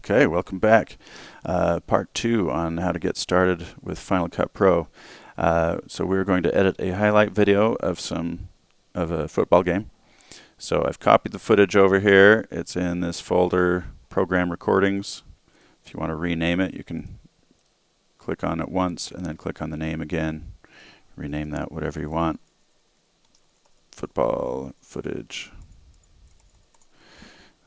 Okay, welcome back. Part 2 on how to get started with Final Cut Pro. So we're going to edit a highlight video of a football game. So I've copied the footage over here. It's in this folder, Program Recordings. If you want to rename it, you can click on it once and then click on the name again. Rename that whatever you want. Football footage.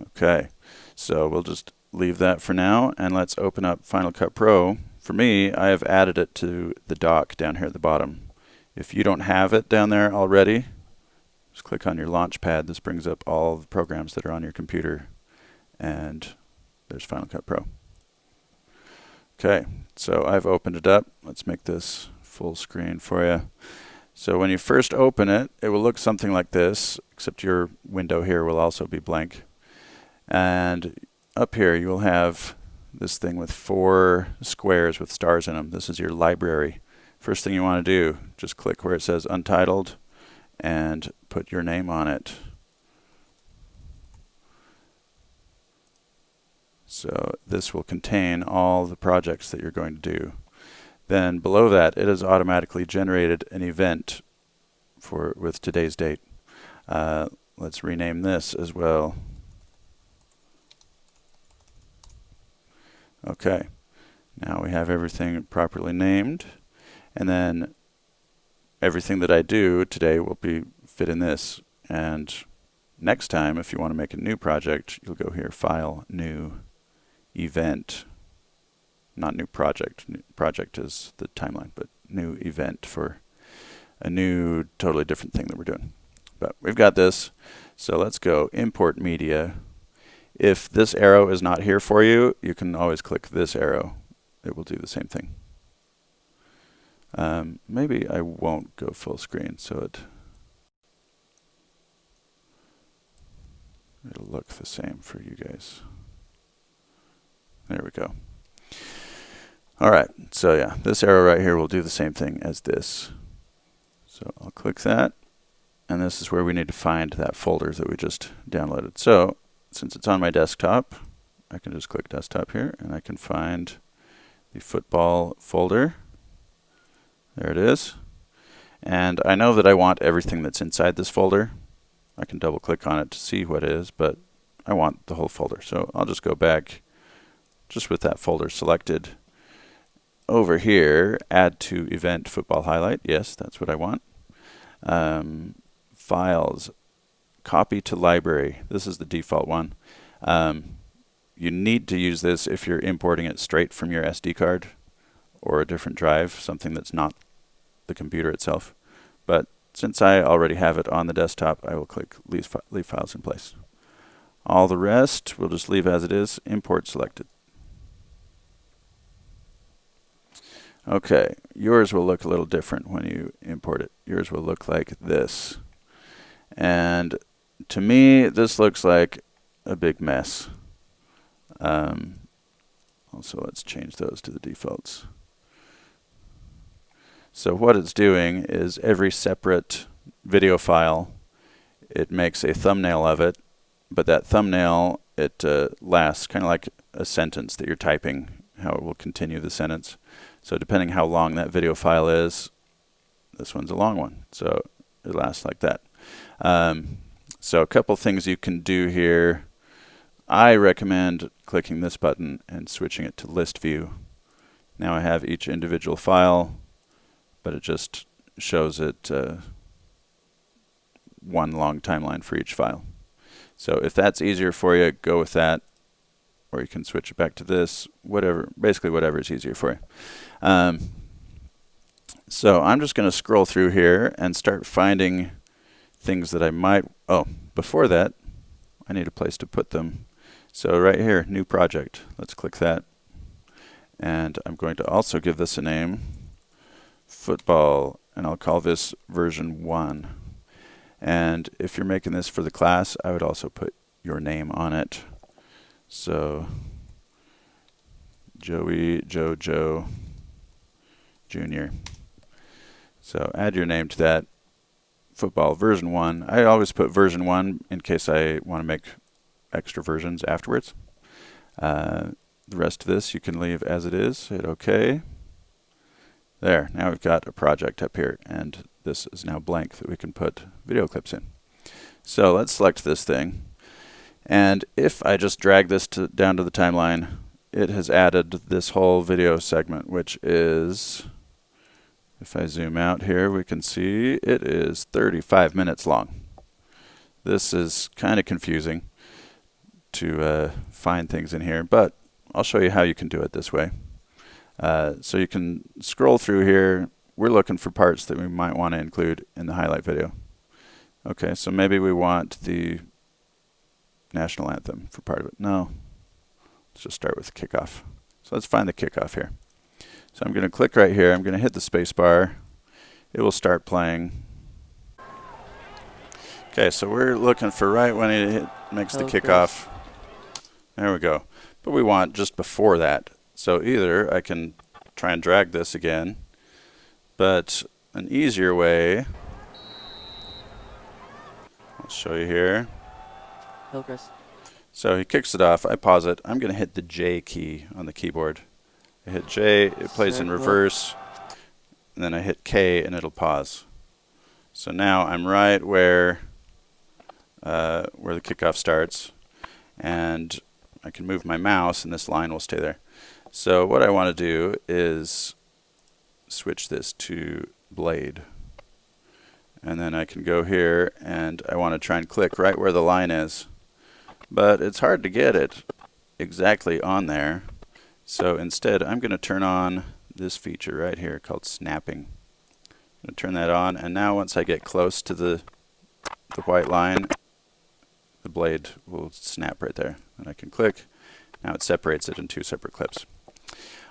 Okay, so we'll just leave that for now, and let's open up Final Cut Pro. For me, I have added it to the dock down here at the bottom. If you don't have it down there already, just click on your launch pad. This brings up all the programs that are on your computer, and there's Final Cut Pro. Okay, so I've opened it up. Let's make this full screen for you. So when you first open it, it will look something like this, except your window here will also be blank. And up here you will have this thing with 4 squares with stars in them. This is your library. First thing you want to do, just click where it says Untitled and put your name on it. So this will contain all the projects that you're going to do. Then below that, it has automatically generated an event with today's date. Let's rename this as well. Okay, now we have everything properly named, and then everything that I do today will be fit in this. And next time, if you want to make a new project, you'll go here, File, New, Event. Not New Project. New project is the timeline, but New Event for a new, totally different thing that we're doing. But we've got this, so let's go Import Media. If this arrow is not here for you, you can always click this arrow. It will do the same thing. Maybe I won't go full screen, so it'll look the same for you guys. There we go. All right, so yeah, this arrow right here will do the same thing as this. So I'll click that, and this is where we need to find that folder that we just downloaded. So since it's on my desktop, I can just click desktop here, and I can find the football folder. There it is. And I know that I want everything that's inside this folder. I can double click on it to see what it is, but I want the whole folder. So I'll just go back just with that folder selected. Over here, add to event football highlight. Yes, that's what I want. Files, copy to library. This is the default one. You need to use this if you're importing it straight from your SD card or a different drive, something that's not the computer itself. But since I already have it on the desktop, I will click leave files in place. All the rest we'll just leave as it is. Import selected. Okay, yours will look a little different when you import it. Yours will look like this. And to me, this looks like a big mess. Also, let's change those to the defaults. So what it's doing is every separate video file, it makes a thumbnail of it, but that thumbnail, it lasts kind of like a sentence that you're typing, how it will continue the sentence. So depending how long that video file is, this one's a long one, so it lasts like that. So a couple things you can do here. I recommend clicking this button and switching it to list view. Now I have each individual file, but it just shows it one long timeline for each file. So if that's easier for you, go with that. Or you can switch it back to this, whatever, basically whatever is easier for you. So I'm just going to scroll through here and start finding things that I might, before that, I need a place to put them. So right here, new project, let's click that. And I'm going to also give this a name, football, and I'll call this version 1. And if you're making this for the class, I would also put your name on it. So Joey, Joe, Jr. So add your name to that. Football version 1. I always put version 1 in case I want to make extra versions afterwards. The rest of this you can leave as it is. Hit OK. There, now we've got a project up here, and this is now blank that we can put video clips in. So let's select this thing, and if I just drag this down to the timeline, it has added this whole video segment, which is, if I zoom out here, we can see it is 35 minutes long. This is kind of confusing to find things in here, but I'll show you how you can do it this way. So you can scroll through here. We're looking for parts that we might want to include in the highlight video. Okay, so maybe we want the national anthem for part of it. No, let's just start with the kickoff. So let's find the kickoff here. So I'm going to click right here. I'm going to hit the space bar. It will start playing. Okay, so we're looking for right when it makes the kickoff. There we go. But we want just before that. So either I can try and drag this again, but an easier way, I'll show you here. So he kicks it off. I pause it. I'm going to hit the J key on the keyboard. I hit J, it plays in reverse, and then I hit K and it'll pause. So now I'm right where the kickoff starts, and I can move my mouse and this line will stay there. So what I want to do is switch this to blade. And then I can go here and I want to try and click right where the line is. But it's hard to get it exactly on there. So instead I'm going to turn on this feature right here called snapping. I'm going to turn that on, and now once I get close to the white line, the blade will snap right there. And I can click. Now it separates it in two separate clips.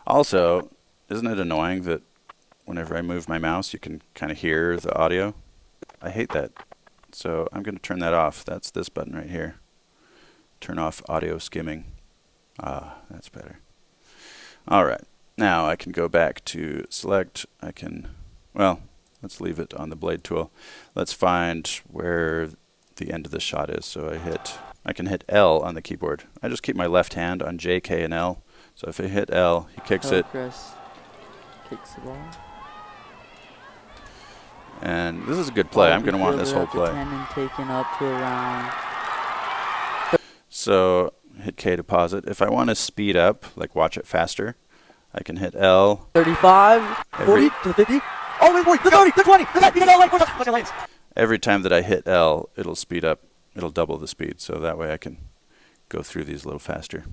Also, isn't it annoying that whenever I move my mouse, you can kind of hear the audio? I hate that. So I'm going to turn that off. That's this button right here. Turn off audio skimming. Ah, that's better. All right. Now I can go back to select. I can, well, let's leave it on the blade tool. Let's find where the end of the shot is. So I can hit L on the keyboard. I just keep my left hand on J, K, and L. So if I hit L, he kicks it. Chris kicks the ball. And this is a good play. I'm going to want this whole play. Taken up to around. So hit K to pause it. If I want to speed up, like watch it faster, I can hit L. 35, 40 to the 50. Oh, wait, 40, the 30, the 20, the 30, Every time that I hit L, it'll speed up. It'll double the speed. So that way I can go through these a little faster.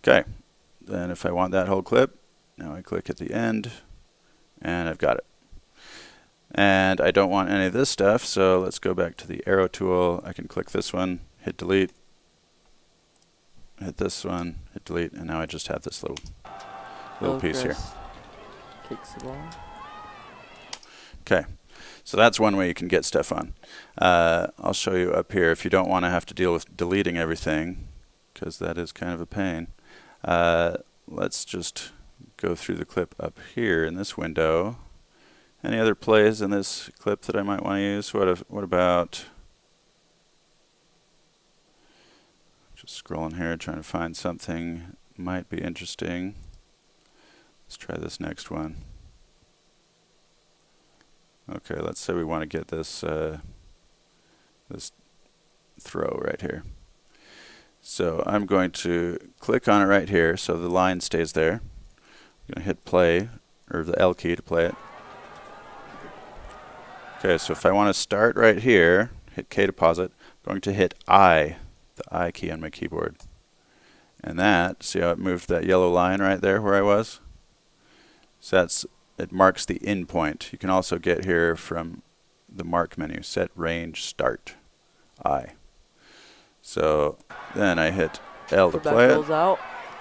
Okay, then if I want that whole clip, now I click at the end, and I've got it. And I don't want any of this stuff, so let's go back to the arrow tool. I can click this one, hit delete, hit this one, hit delete, and now I just have this little piece here. Kicks the ball. Okay, so that's one way you can get stuff on. I'll show you up here if you don't want to have to deal with deleting everything, because that is kind of a pain. Let's just go through the clip up here in this window. Any other plays in this clip that I might want to use? What about, just scrolling here trying to find something might be interesting. Let's try this next one. Okay, let's say we want to get this this throw right here. So I'm going to click on it right here so the line stays there. I'm going to hit play, or the L key to play it. Okay, so if I want to start right here, hit K to pause it. I'm going to hit I, the I key on my keyboard. And that, see how it moved that yellow line right there where I was? So it marks the in point. You can also get here from the mark menu, set range start, I. So then I hit L to play it. Out.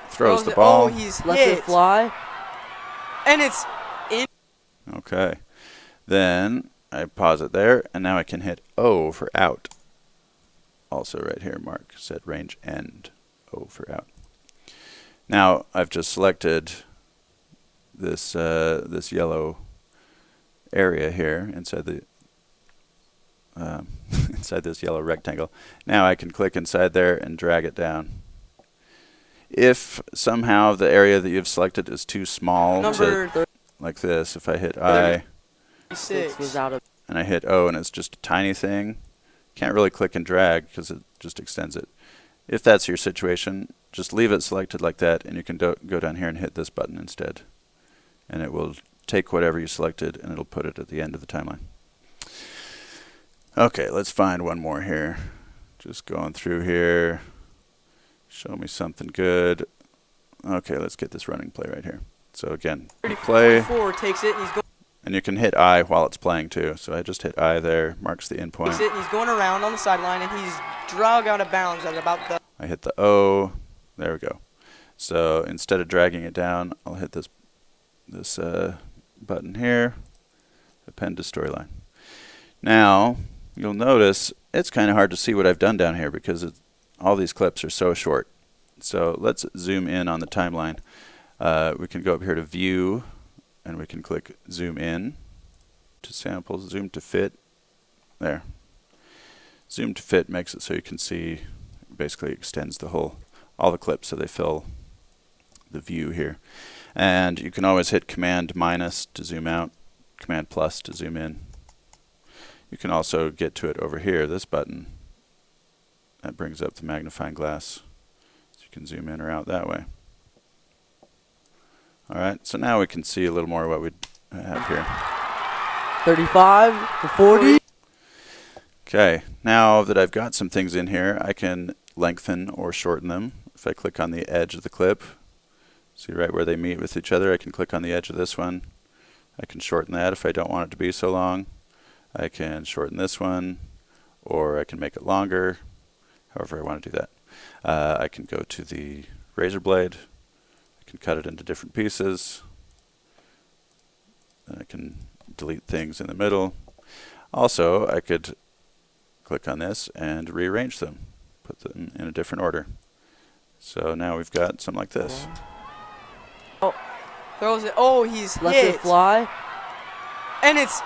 Throws the ball. Oh, he's Lets hit. it fly. And it's in. Okay. Then I pause it there, and now I can hit O for out. Also right here, mark set range end, O for out. Now I've just selected this this yellow area here inside the inside this yellow rectangle. Now I can click inside there and drag it down. If somehow the area that you've selected is too small, Number like this, if I hit I 36 was out of. and I hit O and it's just a tiny thing, can't really click and drag because it just extends it. If that's your situation, just leave it selected like that, and you can go down here and hit this button instead. And it will take whatever you selected and it'll put it at the end of the timeline. Okay, let's find one more here. Just going through here. Show me something good. Okay, let's get this running play right here. So again, play, 34 takes it and he's going. and you can hit I while it's playing too. So I just hit I there, marks the end point. Takes it and he's going around on the sideline and he's drug out of bounds at about the. I hit the O. There we go. So instead of dragging it down, I'll hit this button here, append to storyline. Now you'll notice it's kind of hard to see what I've done down here because all these clips are so short. So let's zoom in on the timeline. We can go up here to View, and we can click Zoom In to Samples, Zoom to Fit. There. Zoom to Fit makes it so you can see, basically extends all the clips so they fill the view here. And you can always hit Command minus to zoom out, Command plus to zoom in. You can also get to it over here, this button. That brings up the magnifying glass. So you can zoom in or out that way. Alright, so now we can see a little more what we have here. 35 to 40. Okay, now that I've got some things in here, I can lengthen or shorten them. If I click on the edge of the clip, see right where they meet with each other, I can click on the edge of this one. I can shorten that if I don't want it to be so long. I can shorten this one, or I can make it longer, however I want to do that. I can go to the razor blade. I can cut it into different pieces. And I can delete things in the middle. Also, I could click on this and rearrange them, put them in a different order. So now we've got something like this. Throws it. Oh, he's Let hit. it fly. And it's